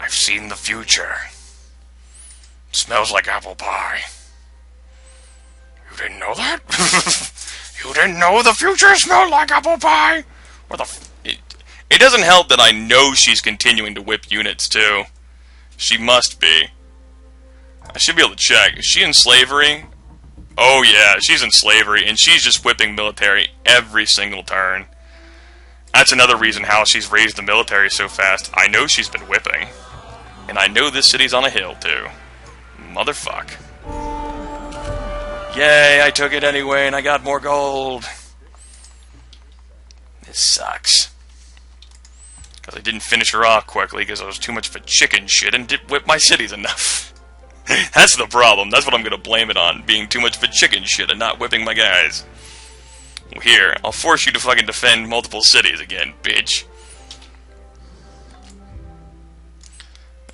I've seen the future. It smells like apple pie. You didn't know that? You didn't know the future smelled like apple pie? It doesn't help that I know she's continuing to whip units, too. She must be. I should be able to check. Is she in slavery? Oh yeah, she's in slavery, and she's just whipping military every single turn. That's another reason how she's raised the military so fast. I know she's been whipping. And I know this city's on a hill, too. Motherfuck. Yay, I took it anyway, and I got more gold. This sucks. Because I didn't finish her off quickly, because I was too much of a chicken shit and didn't whip my cities enough. That's the problem. That's what I'm going to blame it on. Being too much of a chicken shit and not whipping my guys. Well, here, I'll force you to fucking defend multiple cities again, bitch.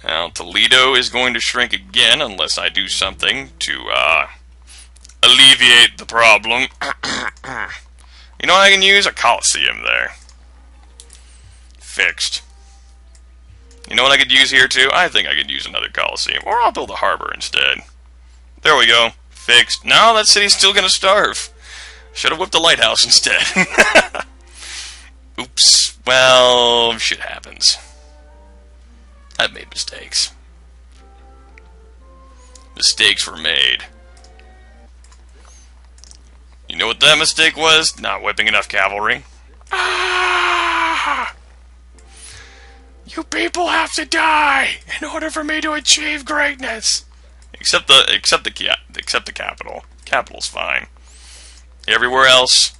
Now, Toledo is going to shrink again unless I do something to, alleviate the problem. You know what I can use? A Coliseum there. Fixed. You know what I could use here, too? I think I could use another Coliseum. Or I'll build a harbor instead. There we go. Fixed. No, that city's still gonna starve. Should have whipped a lighthouse instead. Oops. Well, shit happens. I've made mistakes. Mistakes were made. You know what that mistake was? Not whipping enough cavalry. Ah! You people have to die in order for me to achieve greatness. Except the capital. Capital's fine. Everywhere else,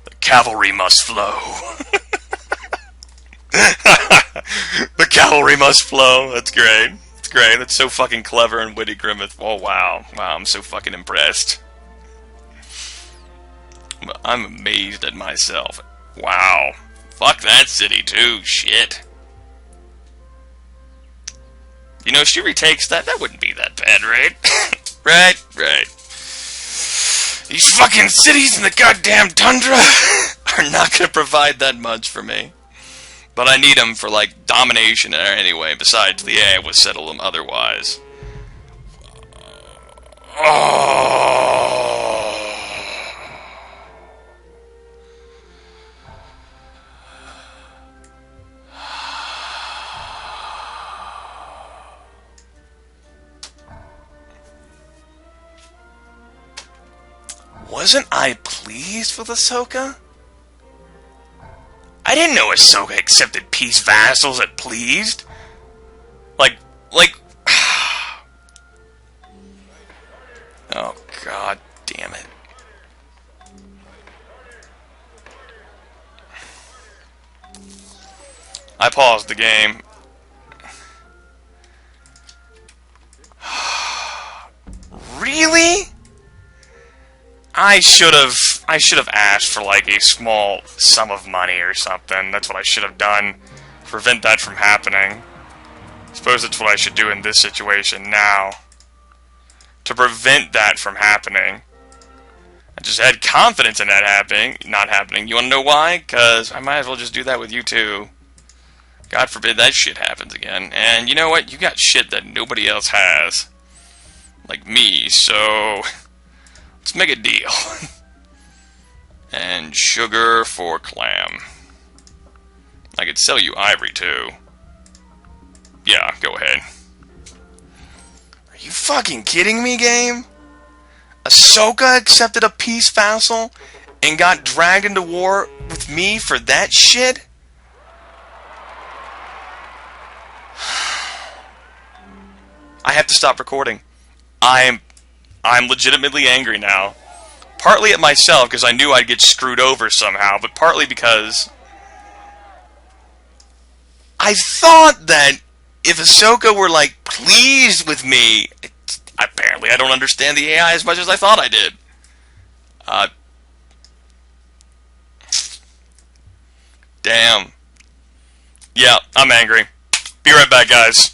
the cavalry must flow. The cavalry must flow. That's great. That's great. That's so fucking clever and witty, Grimith. Oh wow, wow! I'm so fucking impressed. I'm amazed at myself. Wow. Fuck that city too. Shit. You know, if she retakes that, that wouldn't be that bad, right? Right. These fucking cities in the goddamn tundra are not going to provide that much for me. But I need them for, like, domination anyway. Besides, the AI will settle them otherwise. Oh. Wasn't I pleased with Ahsoka? I didn't know Ahsoka accepted peace vassals at pleased. Like... Oh, god damn it. I paused the game. Really? I should have asked for like a small sum of money or something. That's what I should have done to prevent that from happening. I suppose that's what I should do in this situation now. To prevent that from happening. I just had confidence in that not happening. You wanna know why? Because I might as well just do that with you too. God forbid that shit happens again. And you know what? You got shit that nobody else has. Like me, so... let's make a deal. And sugar for clam. I could sell you ivory too. Yeah, go ahead. Are you fucking kidding me, game? Ahsoka accepted a peace vassal and got dragged into war with me for that shit? I have to stop recording. I'm legitimately angry now. Partly at myself, because I knew I'd get screwed over somehow, but partly because I thought that if Ahsoka were, like, pleased with me, apparently I don't understand the AI as much as I thought I did. Damn. Yeah, I'm angry. Be right back, guys.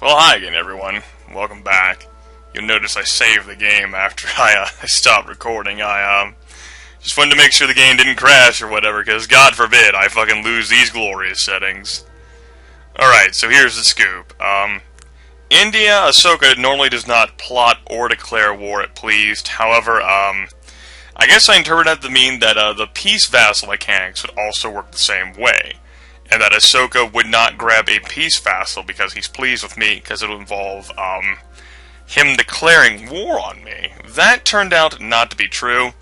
Well, hi again, everyone. Welcome back. You'll notice I saved the game after I stopped recording. I just wanted to make sure the game didn't crash or whatever, because God forbid I fucking lose these glorious settings. Alright, Alright, so here's the scoop. India, Ahsoka normally does not plot or declare war at pleased. However, I guess I interpret that to mean that the peace vassal mechanics would also work the same way. And that Ahsoka would not grab a peace vassal because he's pleased with me, because it would involve him declaring war on me. That turned out not to be true,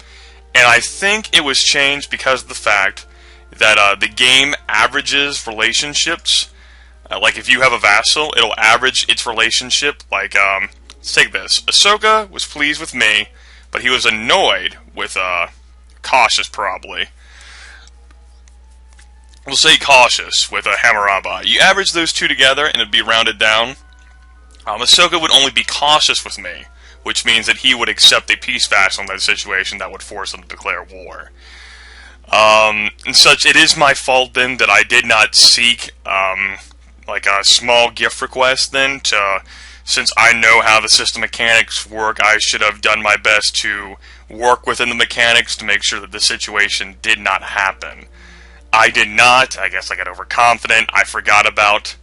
and I think it was changed because of the fact that the game averages relationships. Like if you have a vassal, it'll average its relationship. Like, let's take this. Ahsoka was pleased with me, but he was annoyed with, cautious probably. We'll say cautious with Hammurabi. You average those two together and it'd be rounded down. Ahsoka would only be cautious with me, which means that he would accept a peace vassal in that situation that would force him to declare war. And such, it is my fault then that I did not seek, like a small gift request then since I know how the system mechanics work, I should have done my best to work within the mechanics to make sure that the situation did not happen. I did not. I guess I got overconfident. I forgot about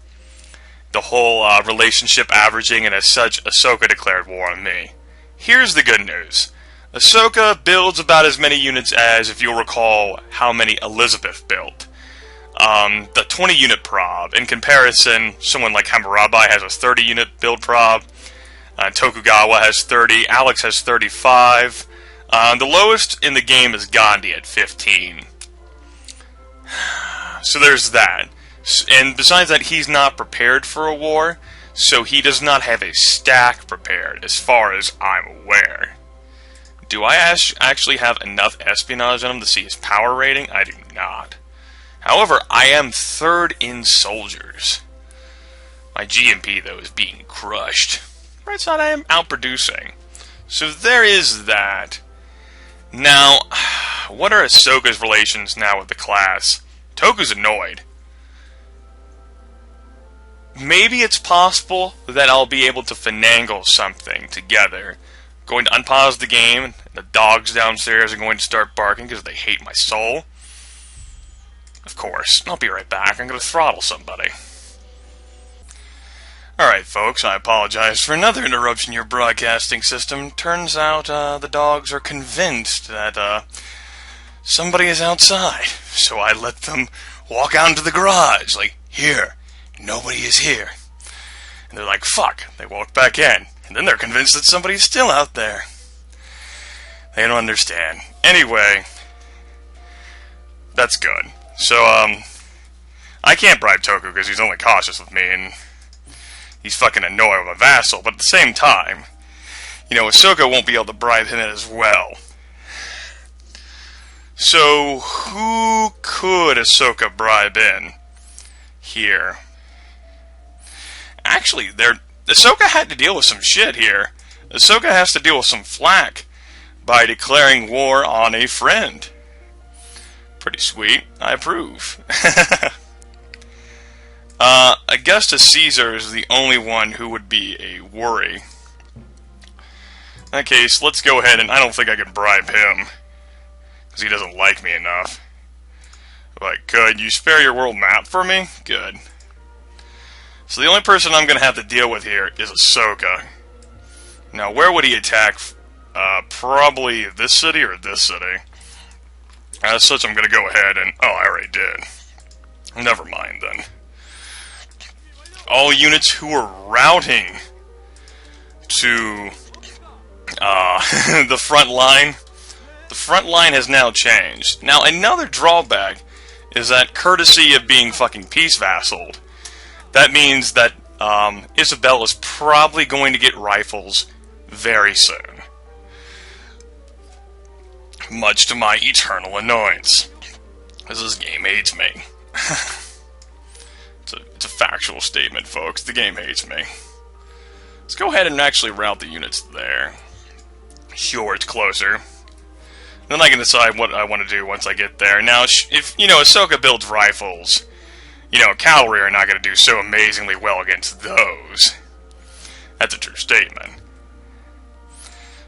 the whole relationship averaging, and as such, Ahsoka declared war on me. Here's the good news. Ahsoka builds about as many units as, if you'll recall, how many Elizabeth built. The 20 unit prob. In comparison, someone like Hammurabi has a 30 unit build prob. Tokugawa has 30. Alex has 35. The lowest in the game is Gandhi at 15. So there's that. And besides that, he's not prepared for a war, so he does not have a stack prepared, as far as I'm aware. Do I actually have enough espionage on him to see his power rating? I do not. However, I am third in soldiers. My GMP, though, is being crushed. Right side, I am outproducing. So there is that. Now, what are Ahsoka's relations now with the class? Toku's annoyed. Maybe it's possible that I'll be able to finagle something together. Going to unpause the game, and the dogs downstairs are going to start barking because they hate my soul. Of course, I'll be right back. I'm going to throttle somebody. Alright, folks, I apologize for another interruption in your broadcasting system. Turns out the dogs are convinced that somebody is outside. So I let them walk out into the garage, like, here, nobody is here. And they're like, fuck. They walk back in. And then they're convinced that somebody's still out there. They don't understand. Anyway, that's good. So, I can't bribe Toku because he's only cautious with me, and he's fucking annoyed with a vassal, but at the same time, you know, Ahsoka won't be able to bribe him as well. So, who could Ahsoka bribe in here? Actually, Ahsoka had to deal with some shit here. Ahsoka has to deal with some flack by declaring war on a friend. Pretty sweet. I approve. Augustus Caesar is the only one who would be a worry. In that case, let's go ahead, and I don't think I can bribe him, because he doesn't like me enough. Like, could you spare your world map for me? Good. So the only person I'm going to have to deal with here is Ahsoka. Now, where would he attack? Probably this city or this city. As such, I'm going to go ahead and... Oh, I already did. Never mind, then. All units who are routing to the front line. The front line has now changed. Now, another drawback is that courtesy of being fucking peace vassaled, that means that Isabel is probably going to get rifles very soon. Much to my eternal annoyance. Because this game hates me. It's a factual statement, folks. The game hates me. Let's go ahead and actually route the units there. Sure, it's closer. Then I can decide what I want to do once I get there. Now, if, you know, Ahsoka builds rifles, you know, cavalry are not going to do so amazingly well against those. That's a true statement.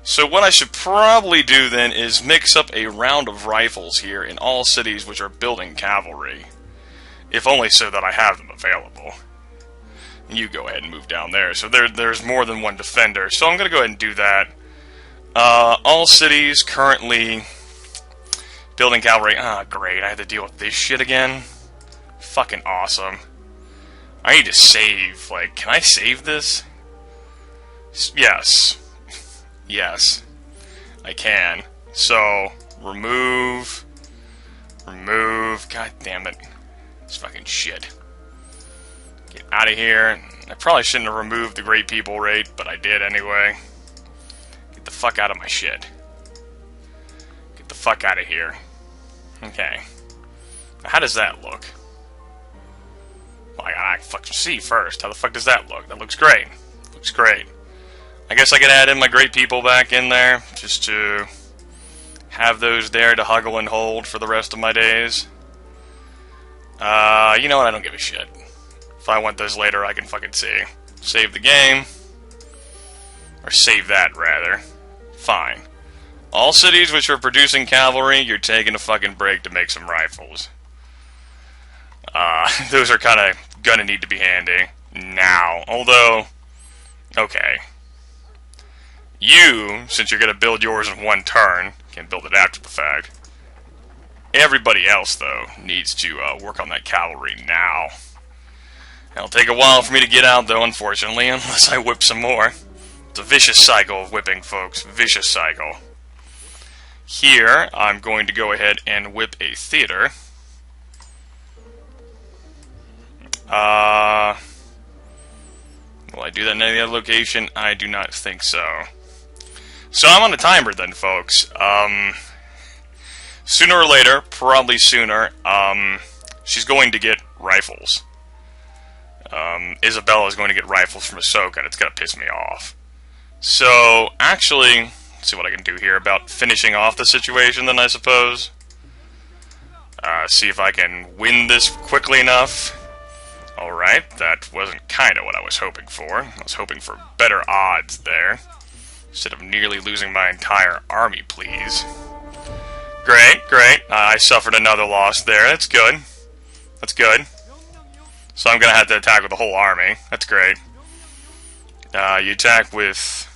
So what I should probably do then is mix up a round of rifles here in all cities which are building cavalry. If only so that I have them available. You go ahead and move down there. So there's more than one defender. So I'm going to go ahead and do that. All cities currently building cavalry. Ah, great. I had to deal with this shit again. Fucking awesome. I need to save. Like, can I save this? Yes. Yes. I can. So, remove. God damn it. It's fucking shit. Get out of here. I probably shouldn't have removed the Great People rate, but I did anyway. Get the fuck out of my shit. Get the fuck out of here. Okay. How does that look? Well, I gotta fucking see first. How the fuck does that look? That looks great. Looks great. I guess I could add in my Great People back in there, just to have those there to huggle and hold for the rest of my days. You know what? I don't give a shit. If I want those later, I can fucking see. Save the game. Or save that, rather. Fine. All cities which are producing cavalry, you're taking a fucking break to make some rifles. Those are kind of gonna need to be handy now. Although, okay. You, since you're gonna build yours in one turn, can build it after the fact. Everybody else, though, needs to work on that cavalry now. It'll take a while for me to get out, though, unfortunately, unless I whip some more. It's a vicious cycle of whipping, folks. Vicious cycle. Here, I'm going to go ahead and whip a theater. Will I do that in any other location? I do not think so. So I'm on a timer then, folks. Sooner or later, probably sooner, she's going to get rifles. Isabella is going to get rifles from Ahsoka, and it's going to piss me off. So, actually, let's see what I can do here about finishing off the situation then, I suppose. See if I can win this quickly enough. Alright, that wasn't kind of what I was hoping for. I was hoping for better odds there. Instead of nearly losing my entire army, please. Great, great. I suffered another loss there. That's good. That's good. So I'm going to have to attack with the whole army. That's great. You attack with...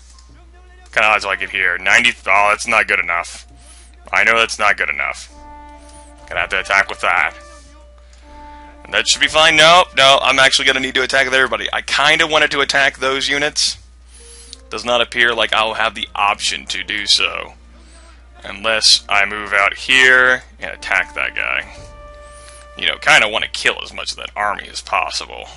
What kind of odds do I get here? 90... Oh, that's not good enough. I know that's not good enough. Gonna have to attack with that. And that should be fine. No, I'm actually going to need to attack with everybody. I kind of wanted to attack those units. Does not appear like I'll have the option to do so. Unless I move out here and attack that guy. You know, kind of want to kill as much of that army as possible.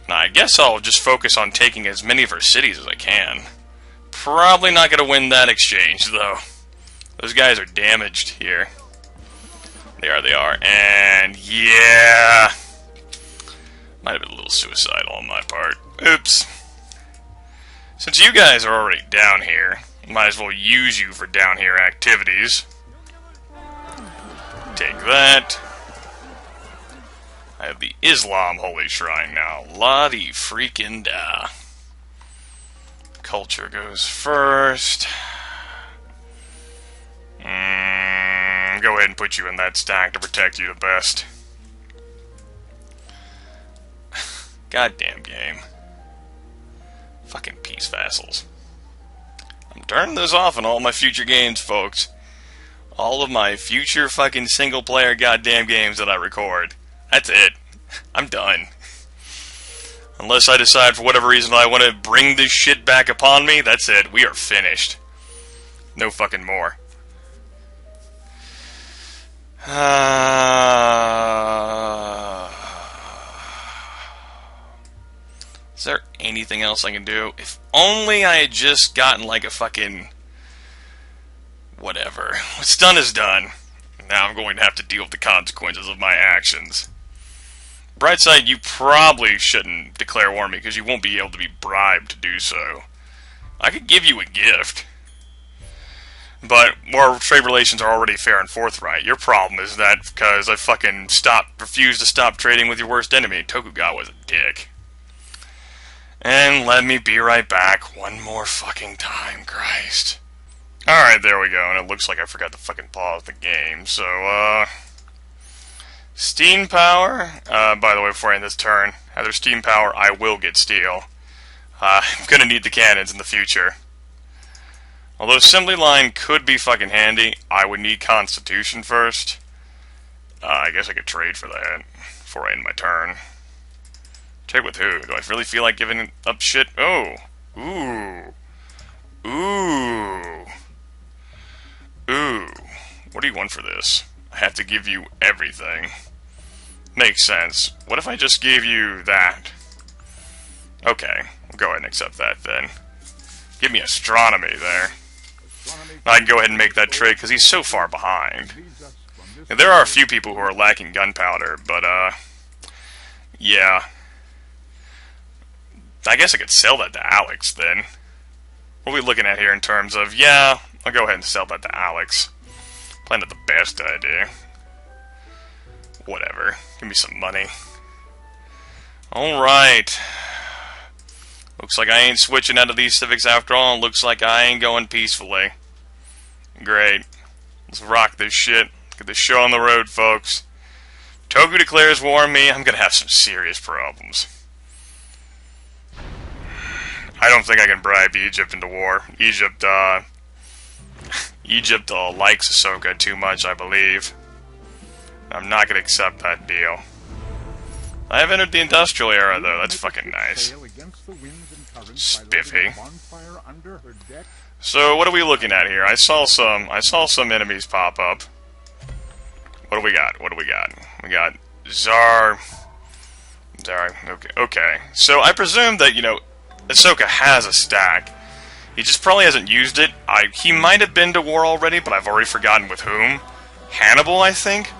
Now, I guess I'll just focus on taking as many of her cities as I can. Probably not going to win that exchange, though. Those guys are damaged here. They are. And, yeah. Might have been a little suicidal on my part. Oops. Since you guys are already down here, might as well use you for down here activities. Take that. I have the Islam Holy Shrine now. La-di freaking da. Culture goes first. Go ahead and put you in that stack to protect you the best. Goddamn game. Fucking peace vassals. I'm turning those off in all my future games, folks. All of my future fucking single-player goddamn games that I record. That's it. I'm done. Unless I decide for whatever reason I want to bring this shit back upon me, that's it. We are finished. No fucking more. Is there anything else I can do? If only I had just gotten like a fucking... whatever. What's done is done. Now I'm going to have to deal with the consequences of my actions. Bright side, you probably shouldn't declare war on me because you won't be able to be bribed to do so. I could give you a gift. But our trade relations are already fair and forthright. Your problem is that because I fucking refused to stop trading with your worst enemy. Tokugawa's a dick. And let me be right back one more fucking time, Christ. Alright, there we go, and it looks like I forgot to fucking pause the game, so, Steam power. By the way, before I end this turn, either steam power, I will get steel. I'm gonna need the cannons in the future. Although assembly line could be fucking handy, I would need constitution first. I guess I could trade for that before I end my turn. Trade with who? Do I really feel like giving up shit? Oh. Ooh. Ooh. Ooh. What do you want for this? I have to give you everything. Makes sense. What if I just gave you that? Okay, we'll go ahead and accept that then. Give me astronomy there. I can go ahead and make that trade because he's so far behind. And there are a few people who are lacking gunpowder, but yeah. I guess I could sell that to Alex then. What are we looking at here in terms of, yeah, I'll go ahead and sell that to Alex. Probably not the best idea. Whatever. Give me some money. Alright. Looks like I ain't switching out of these civics after all. Looks like I ain't going peacefully. Great. Let's rock this shit. Get this show on the road, folks. Toku declares war on me. I'm gonna have some serious problems. I don't think I can bribe Egypt into war. Egypt likes Ahsoka too much, I believe. I'm not gonna accept that deal. I have entered the industrial era, though. That's fucking nice. Spiffy. So, what are we looking at here? I saw some enemies pop up. What do we got? What do we got? We got Zar. Okay. So, I presume that, you know, Ahsoka has a stack. He just probably hasn't used it. He might have been to war already, but I've already forgotten with whom. Hannibal, I think?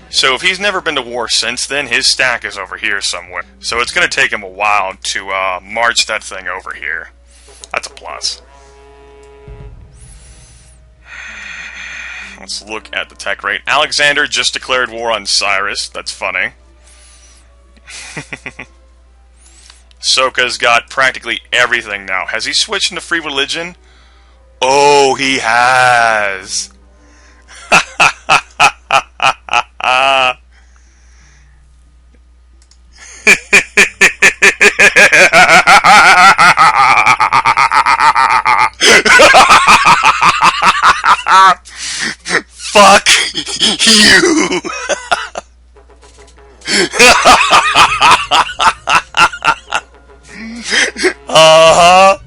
So if he's never been to war since then, his stack is over here somewhere. So it's going to take him a while to march that thing over here. That's a plus. Let's look at the tech rate. Alexander just declared war on Cyrus. That's funny. Ahsoka's got practically everything now. Has he switched into free religion? Oh, he has. Fuck you. Uh-huh.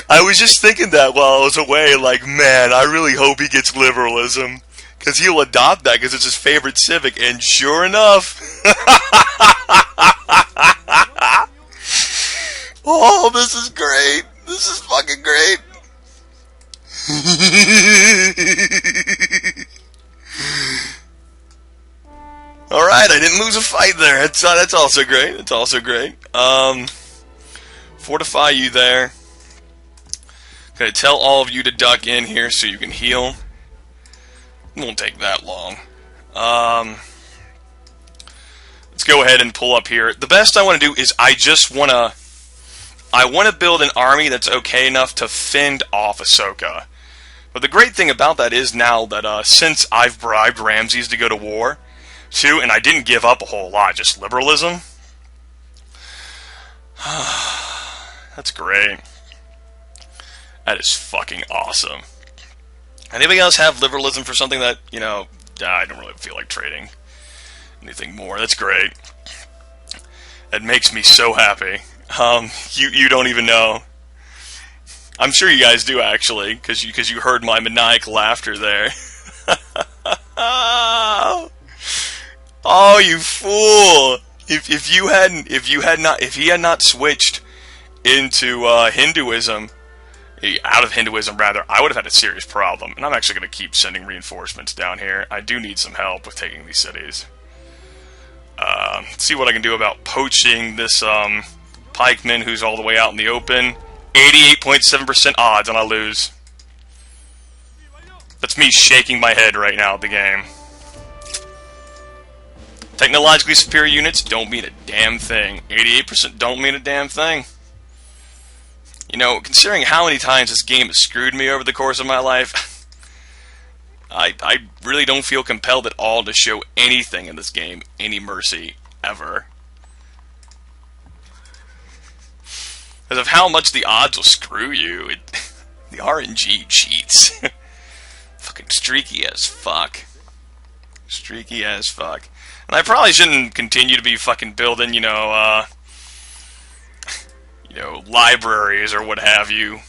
I was just thinking that while I was away, like, man, I really hope he gets liberalism. Because he'll adopt that because it's his favorite civic, and sure enough. Oh, this is great. This is fucking great. Alright, I didn't lose a fight there. That's also great. That's also great. Fortify you there. Gonna tell all of you to duck in here so you can heal. It won't take that long. Let's go ahead and pull up here. The best I want to do is I want to build an army that's okay enough to fend off Ahsoka. But the great thing about that is now that since I've bribed Ramses to go to war, too, and I didn't give up a whole lot, just liberalism. That's great. That is fucking awesome. Anybody else have liberalism for something that, you know, I don't really feel like trading anything more. That's great. That makes me so happy. You don't even know. I'm sure you guys do, actually, because you heard my maniacal laughter there. Oh, you fool! If he had not switched into Hinduism, out of Hinduism rather, I would have had a serious problem. And I'm actually going to keep sending reinforcements down here. I do need some help with taking these cities. Let's see what I can do about poaching this pikeman who's all the way out in the open. 88.7% odds and I lose. That's me shaking my head right now at the game. Technologically superior units don't mean a damn thing. 88% don't mean a damn thing. You know, considering how many times this game has screwed me over the course of my life, I really don't feel compelled at all to show anything in this game any mercy, ever. Because of how much the odds will screw you. The RNG cheats. Fucking streaky as fuck. Streaky as fuck. And I probably shouldn't continue to be fucking building, libraries or what have you.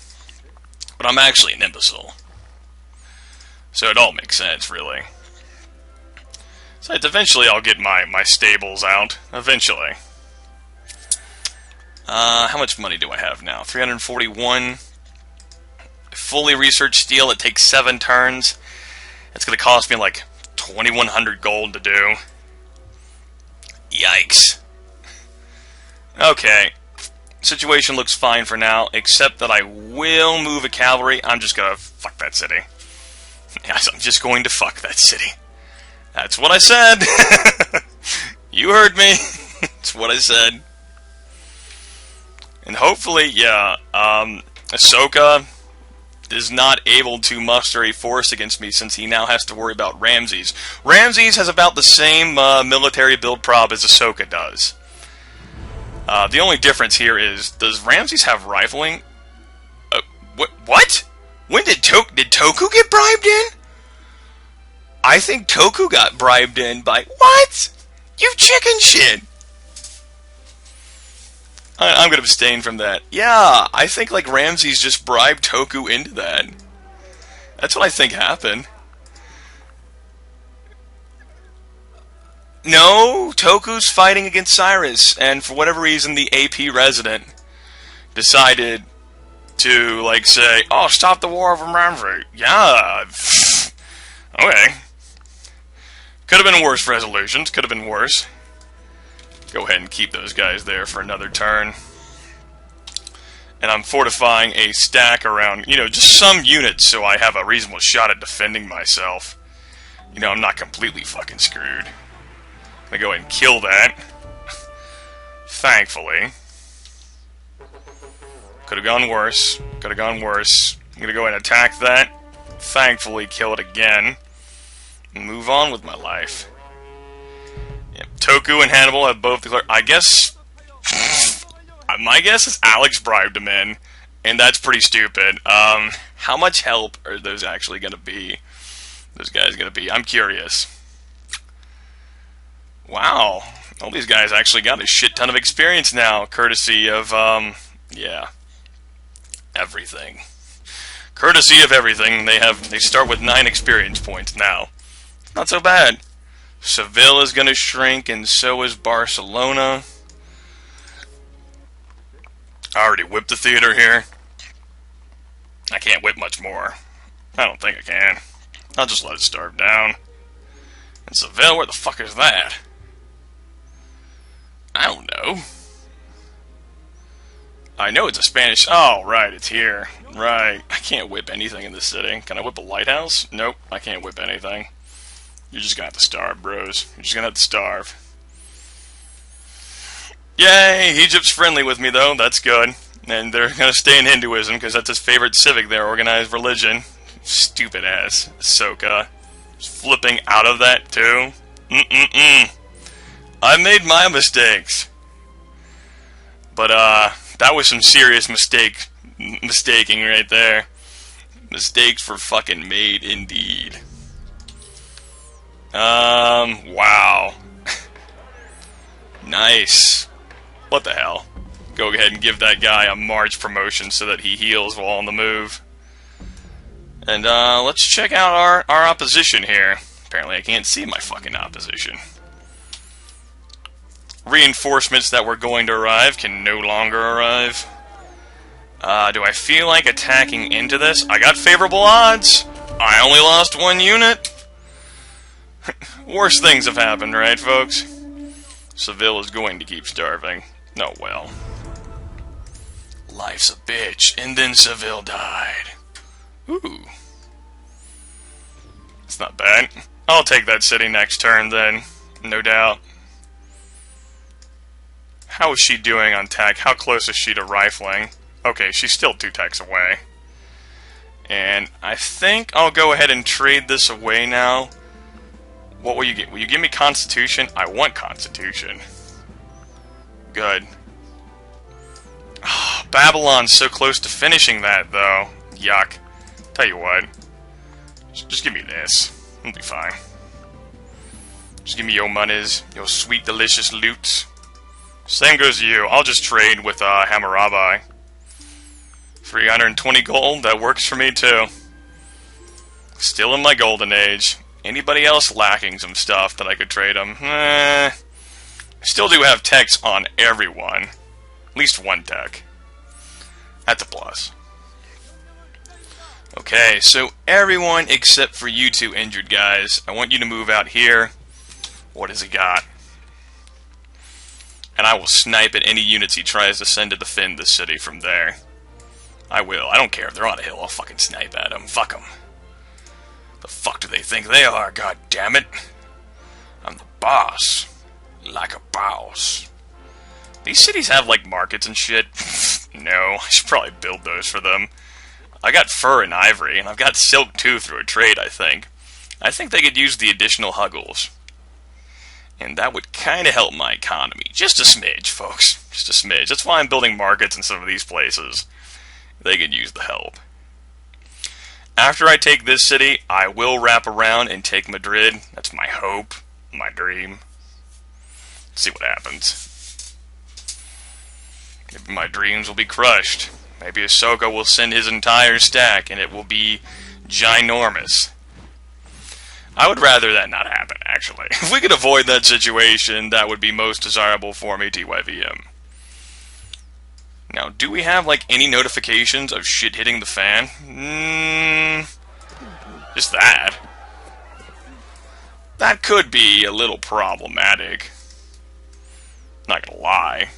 But I'm actually an imbecile. So it all makes sense, really. So eventually I'll get my stables out. Eventually. How much money do I have now? 341. Fully researched steel, it takes 7 turns. It's going to cost me like 2,100 gold to do. Yikes. Okay. Situation looks fine for now, except that I will move a cavalry. I'm just going to fuck that city. Yes, I'm just going to fuck that city. That's what I said. You heard me. That's what I said. And hopefully, Ahsoka is not able to muster a force against me since he now has to worry about Ramses. Ramses has about the same military build prob as Ahsoka does. The only difference here is, does Ramses have rifling? What? When did Toku get bribed in? I think Toku got bribed in by... What? You chicken shit! I'm going to abstain from that. Yeah, I think like Ramses just bribed Toku into that. That's what I think happened. No, Toku's fighting against Cyrus, and for whatever reason the AP resident decided to, like, say, oh, stop the war over Ramses. Yeah, okay. Could have been worse resolutions, could have been worse. Go ahead and keep those guys there for another turn. And I'm fortifying a stack around, just some units so I have a reasonable shot at defending myself. I'm not completely fucking screwed. I'm gonna go ahead and kill that. Thankfully. Could have gone worse. Could have gone worse. I'm gonna go ahead and attack that. Thankfully, kill it again. And move on with my life. Yep. Toku and Hannibal have both declared. I guess. My guess is Alex bribed him in. And that's pretty stupid. How much help are those actually gonna be? Those guys gonna be? I'm curious. Wow. All these guys actually got a shit ton of experience now, courtesy of, everything. Courtesy of everything, they start with 9 experience points now. Not so bad. Seville is going to shrink, and so is Barcelona. I already whipped the theater here. I can't whip much more. I don't think I can. I'll just let it starve down. And Seville, where the fuck is that? I don't know. I know it's a Spanish... Oh, right, it's here. Right. I can't whip anything in this city. Can I whip a lighthouse? Nope, I can't whip anything. You're just gonna have to starve, bros. You're just gonna have to starve. Yay! Egypt's friendly with me, though. That's good. And they're gonna stay in Hinduism, because that's his favorite civic, their organized religion. Stupid ass Ahsoka. Just flipping out of that, too. I made my mistakes. But, that was some serious mistaking right there. Mistakes were fucking made, indeed. Wow. Nice. What the hell? Go ahead and give that guy a March promotion so that he heals while on the move. And, let's check out our opposition here. Apparently I can't see my fucking opposition. Reinforcements that were going to arrive can no longer arrive. Do I feel like attacking into this? I got favorable odds. I only lost 1 unit. Worse things have happened, right, folks? Seville is going to keep starving. Oh, well. Life's a bitch, and then Seville died. Ooh. It's not bad. I'll take that city next turn, then. No doubt. How is she doing on tech? How close is she to rifling? Okay, she's still 2 techs away. And I think I'll go ahead and trade this away now. What will you get? Will you give me Constitution? I want Constitution. Good. Oh, Babylon's so close to finishing that, though. Yuck. Tell you what. Just give me this. It'll be fine. Just give me your monies, your sweet, delicious loot. Same goes to you. I'll just trade with Hammurabi. 320 gold, that works for me too. Still in my golden age. Anybody else lacking some stuff that I could trade them? I still do have techs on everyone. At least one tech. That's a plus. Okay, so everyone except for you two injured guys, I want you to move out here. What has he got? And I will snipe at any units he tries to send to defend this city from there. I will. I don't care if they're on a hill. I'll fucking snipe at them. Fuck them. The fuck do they think they are? God damn it. I'm the boss. Like a boss. These cities have, like, markets and shit. No, I should probably build those for them. I got fur and ivory, and I've got silk too through a trade, I think. I think they could use the additional huggles. And that would kind of help my economy. Just a smidge, folks. Just a smidge. That's why I'm building markets in some of these places. They could use the help. After I take this city, I will wrap around and take Madrid. That's my hope, my dream. Let's see what happens. Maybe my dreams will be crushed. Maybe Ahsoka will send his entire stack and it will be ginormous. I would rather that not happen, actually. If we could avoid that situation, that would be most desirable for me, TYVM. Now, do we have, like, any notifications of shit hitting the fan? Just that. That could be a little problematic. Not gonna lie.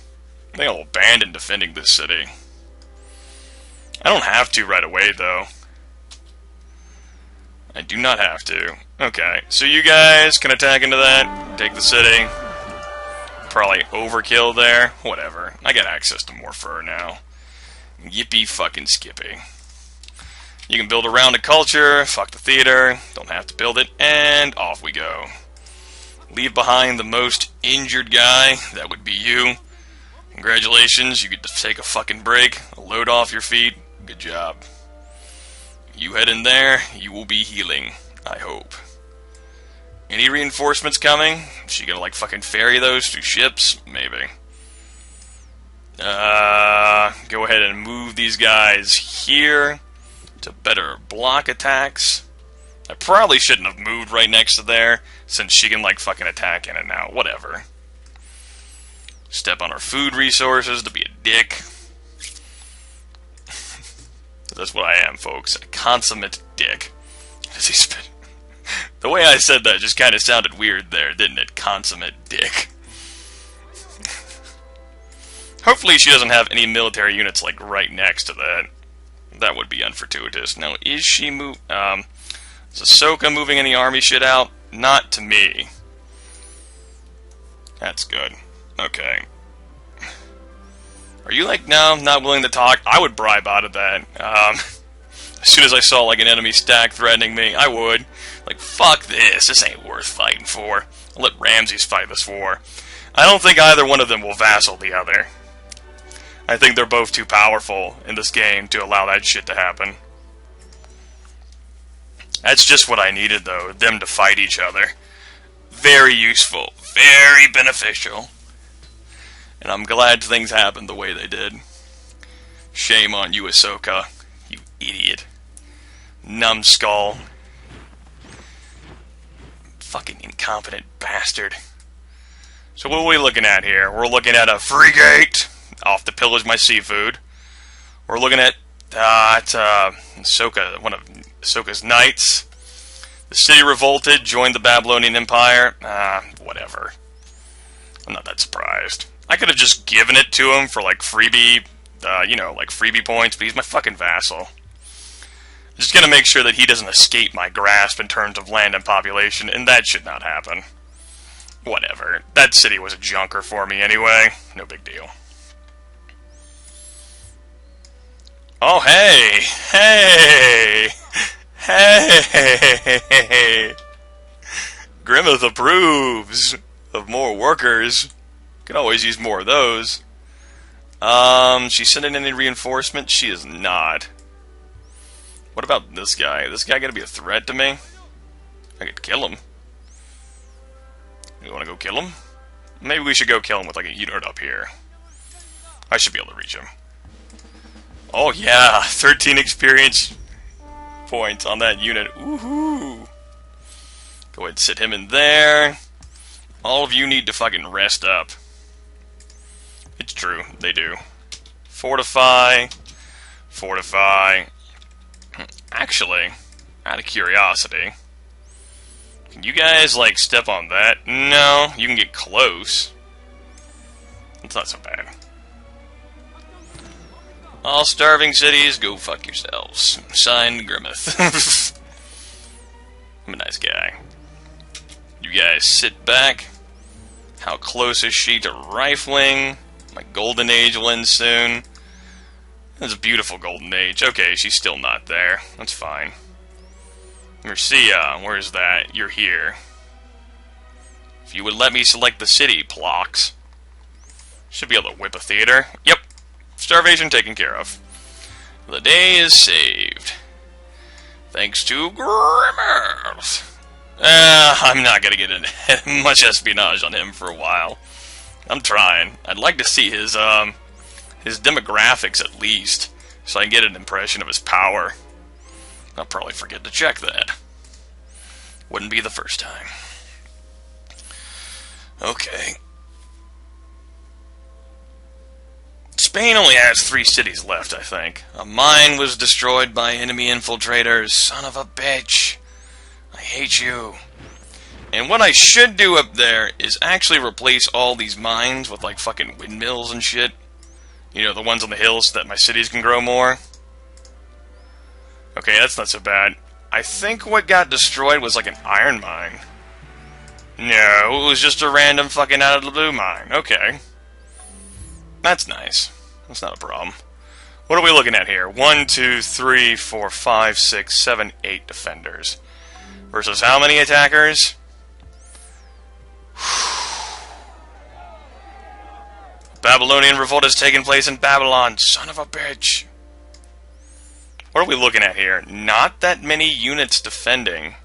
I think I'll abandon defending this city. I don't have to right away, though. I do not have to. Okay, so you guys can attack into that, take the city. Probably overkill there. Whatever. I got access to more fur now. Yippee fucking skippy. You can build around a culture, fuck the theater, don't have to build it, and off we go. Leave behind the most injured guy, that would be you. Congratulations, you get to take a fucking break, a load off your feet, good job. You head in there, you will be healing, I hope. Any reinforcements coming? Is she gonna, like, fucking ferry those through ships? Maybe. Go ahead and move these guys here to better block attacks. I probably shouldn't have moved right next to there, since she can, like, fucking attack in it now. Whatever. Step on her food resources to be a dick. That's what I am, folks. A consummate dick. Does he spit? The way I said that just kind of sounded weird there, didn't it? Consummate dick. Hopefully she doesn't have any military units, like, right next to that. That would be unfortuitous. Now, is she is Ahsoka moving any army shit out? Not to me. That's good. Okay. Are you, like, no, not willing to talk? I would bribe out of that. As soon as I saw, like, an enemy stack threatening me, I would. Like, fuck this. This ain't worth fighting for. I'll let Ramses fight this war. I don't think either one of them will vassal the other. I think they're both too powerful in this game to allow that shit to happen. That's just what I needed, though. Them to fight each other. Very useful. Very beneficial. And I'm glad things happened the way they did. Shame on you, Ahsoka. You idiot. Numbskull. Fucking incompetent bastard. So what are we looking at here? We're looking at a frigate off to pillage my seafood. We're looking at Ahsoka, one of Ahsoka's knights. The city revolted, joined the Babylonian Empire. Whatever. I'm not that surprised. I could have just given it to him for, like, freebie, like freebie points, but he's my fucking vassal. I'm just gonna make sure that he doesn't escape my grasp in terms of land and population, and that should not happen. Whatever. That city was a junker for me anyway. No big deal. Oh, hey! Hey! Hey! Grimith approves of more workers. Could always use more of those. She's sending any reinforcements? She is not. What about this guy? This guy gonna be a threat to me? I could kill him. You wanna go kill him? Maybe we should go kill him with like a unit up here. I should be able to reach him. Oh yeah, 13 experience points on that unit. Woohoo! Go ahead and sit him in there. All of you need to fucking rest up. It's true, they do. Fortify. Fortify. Actually, out of curiosity, can you guys, like, step on that? No, you can get close. It's not so bad. All starving cities, go fuck yourselves. Signed, Grimith. I'm a nice guy. You guys sit back. How close is she to rifling? My golden age will end soon. It's a beautiful golden age. Okay, she's still not there. That's fine. Mercia, where's that? You're here. If you would let me select the city, Plox. Should be able to whip a theater. Yep. Starvation taken care of. The day is saved. Thanks to Grimith. I'm not gonna get into much espionage on him for a while. I'm trying. I'd like to see his demographics at least, so I can get an impression of his power. I'll probably forget to check that. Wouldn't be the first time. Okay. Spain only has 3 cities left, I think. A mine was destroyed by enemy infiltrators. Son of a bitch. I hate you. And what I should do up there is actually replace all these mines with like fucking windmills and shit. You know, the ones on the hills so that my cities can grow more. Okay, that's not so bad. I think what got destroyed was like an iron mine. No, it was just a random fucking out of the blue mine. Okay. That's nice. That's not a problem. What are we looking at here? 1, 2, 3, 4, 5, 6, 7, 8 defenders. Versus how many attackers? Babylonian revolt has taken place in Babylon. Son of a bitch. What are we looking at here? Not that many units defending.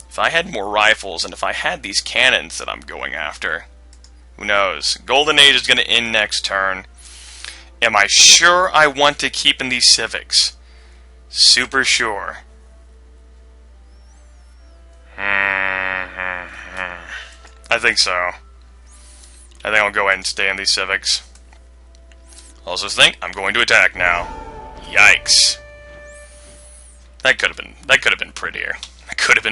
If I had more rifles and if I had these cannons that I'm going after, who knows? Golden Age is going to end next turn. Am I sure I want to keep in these civics? Super sure. I think so. I think I'll go ahead and stay in these civics. Also think I'm going to attack now. Yikes. That could have been prettier. That could have been